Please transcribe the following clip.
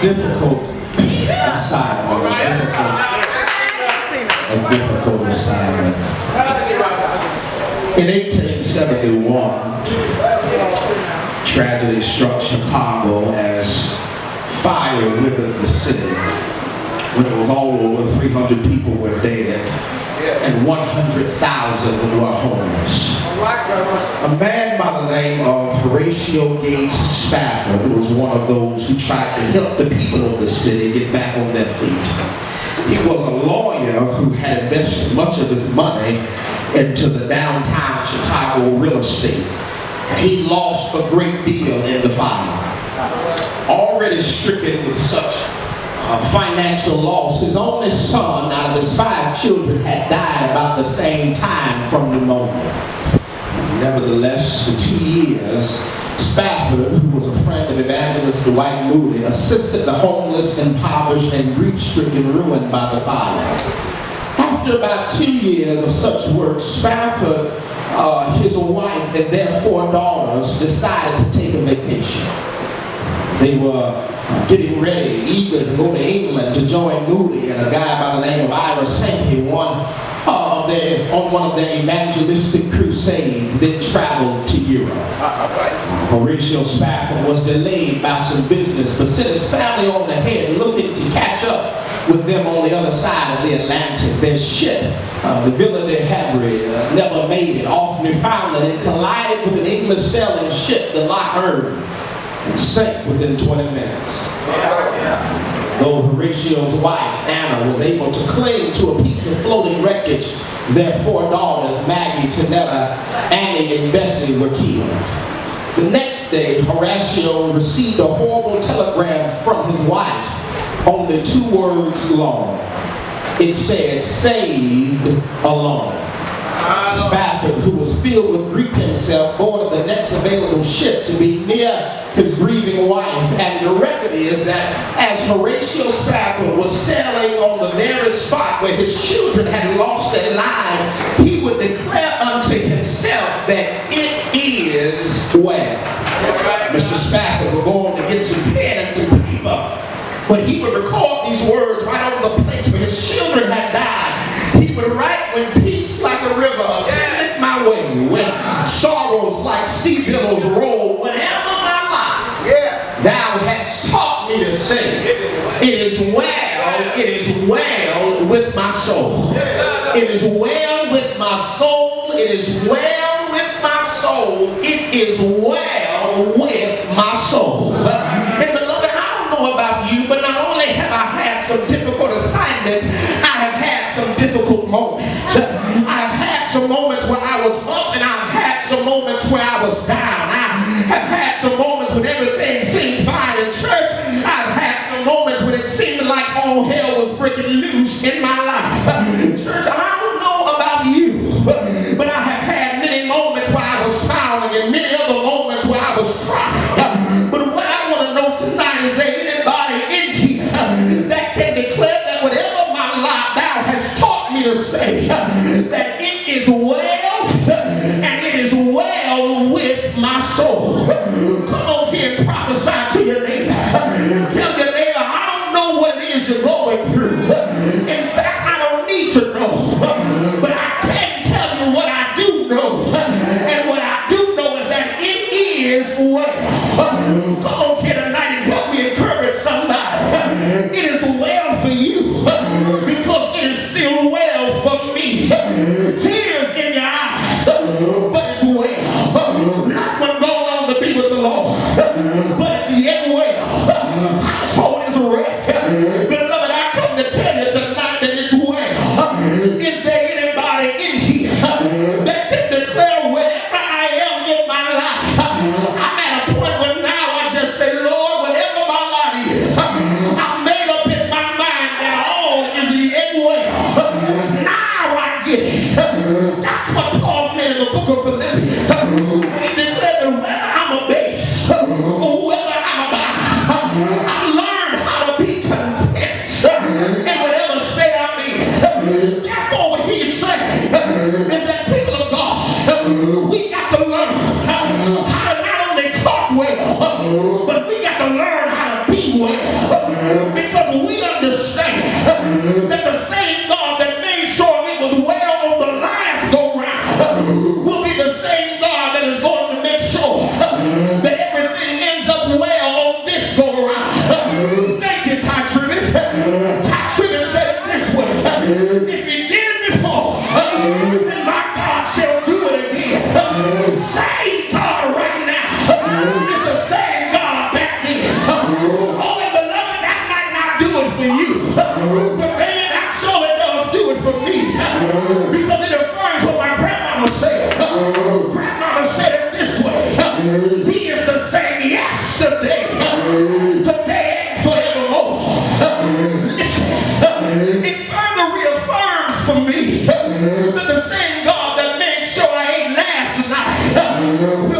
difficult assignment. A difficult assignment. In 1871, tragedy struck Chicago as fire withered the city. When it was all over, 300 people were dead and 100,000 were homeless. A man by the name of Horatio Gates Spafford was one of those who tried to help the people of the city get back on their feet. He was a lawyer who had invested much of his money into the downtown Chicago real estate. He lost a great deal in the fire. Already stricken with such financial loss, his only son out of his 5 children had died about the same time from pneumonia. Nevertheless, for 2 years, Spafford, who was a friend of Evangelist Dwight Moody, assisted the homeless, impoverished, and grief-stricken ruined by the fire. After about 2 years of such work, Spafford, his wife, and their 4 daughters decided to take a vacation. They were getting ready, eager to go to England to join Moody and a guy by the name of Ira Sankey on one of their evangelistic crusades, then traveled to Europe. Horatio Spafford was delayed by some business, but sent his family on ahead looking to catch up with them on the other side of the Atlantic. Their ship, the Villa de Havre, never made it. Off Newfoundland, it collided with an English sailing ship, the Loch Earn, and sank within 20 minutes. Though Horatio's wife, Anna, was able to cling to a piece of floating wreckage, their 4 daughters, Maggie, Tanetta, Annie, and Bessie, were killed. The next day, Horatio received a horrible telegram from his wife, only 2 words long. It said, "Saved alone." Spafford, who was filled with grief himself, boarded the next available ship to be near his grieving wife. And the record is that as Horatio Spafford was sailing on the very spot where his children had lost their lives, he would declare unto himself that it is well. Mr. Spafford would go on to get some pen and some paper, but he would record these words right on the place where his children had died. He would write, "When peace like a river attendeth my way, when sorrows like sea billows roll, whenever my life thou hast taught me to say, it is well with my soul. It is well with my soul, it is well with my soul, it is well with my soul." And beloved, I don't know about you, but not only have I had some difficult assignments, I have had some difficult moments. I've had some moments where I was up, and I've had some moments where I was down. I have had some moments when everything seemed fine in church. I've had some moments when it seemed like all hell was breaking loose in my life. Church, I don't know about you, but I have had many moments where I was smiling and many other moments where I was crying. But what I want to know tonight is there anybody in here that can declare that whatever my life thou hast taught me to say, that it is well and it is well with my soul. Come on here and prophesy to your neighbor. Tell your neighbor, I don't know what it is you're going through. In fact, I don't need to know. But I can tell you what I do know. And what I do know is that it is well. Come on here tonight and help me encourage somebody. It is well for you because it is still well for me. Tears in your eyes, but it's well. Not one going on to be with the Lord, but it's yet well. Household is wrecked. Beloved, I come to tell you tonight that it If he did it before, then my God shall do it again. Same God right now is the same God back then. Oh, and beloved, that might not do it for you, but baby, that surely does do it for me, because it affirms what my grandmama said. Grandmama said it this way: he is the same yesterday, today, and forevermore. Listen, it further reaffirms for me that the same God that made sure I ate last night